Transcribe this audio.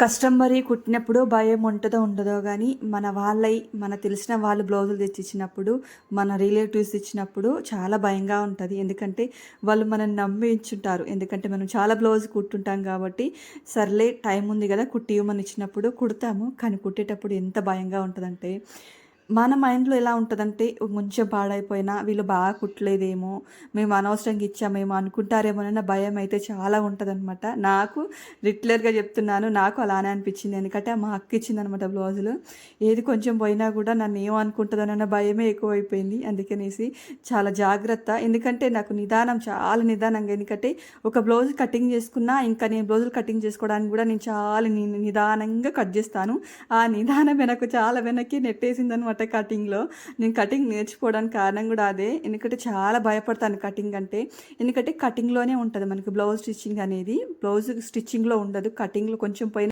Customary కుట్టినప్పుడు భయం ఉంటదో ఉండదో గానీ, మన తెలిసిన వాళ్ళు బ్లౌజులు తెచ్చిచ్చినప్పుడు, మన రిలేటివ్స్ ఇచ్చినప్పుడు చాలా భయంగా ఉంటది. ఎందుకంటే, వాళ్ళు మనల్ని నమ్మి ఇచ్చుంటారు. ఎందుకంటే, మనం చాలా బ్లౌజ్ కుట్టుంటాం గాబట్టి, సర్లే టైం ఉంది గదా! కుట్టియమని ఇచ్చినప్పుడు కుడతాము. కానీ కుట్టేటప్పుడు ఎంత భయంగా ఉంటదంటే, మన మైండ్‌లో ఎలా ఉంటదంటే, కొంచెం పాడైపోయినా వీళ్ళు బాగా కుట్టలేదేమో, మేము అనవసరంగా ఇచ్చామేమో అనుకుంటారేమోనన్న భయమైతే చాలా ఉంటదనమాట. నాకు రెగ్యులర్‌గా చెప్తున్నాను. నాకు అలానే అనిపిచ్చింది. ఎందుకంటే మా అక్క ఇచ్చిందనమాట బ్లౌజులు. ఏది కొంచెం పోయినా గూడా నన్నేమనుకుంటదోనన్న భయమే ఎక్కువైపోయింది. అందుకనేసి చాలా జాగ్రత్త. ఎందుకంటే నాకు నిదానం చాలా నిదానంగా ఎందుకంటే ఒక బ్లౌజ్ కటింగ్ చేసుకున్నా ఇంకా నేను బ్లౌజులు కటింగ్ చేసుకోవడానికి గూడా నేను చాలా నిదానంగా కట్ జేస్తాను. ఆ నిదానమే నాకు చాలా వెనక్కి నెట్టేసిందనమాట కటింగ్‌లో. నేను కటింగ్ నేర్చుకోవడానికి కారణం గూడా అదే. ఎందుకంటే చాలా భయపడతాను కటింగ్ అంటే. ఎందుకంటే కటింగ్‌లోనే ఉంటది మనకి బ్లౌజ్ స్టిచ్చింగ్ అనేది. బ్లౌజ్ స్టిచ్చింగ్‌లో ఉండదు. కటింగ్‌లో కొంచెం పోయిన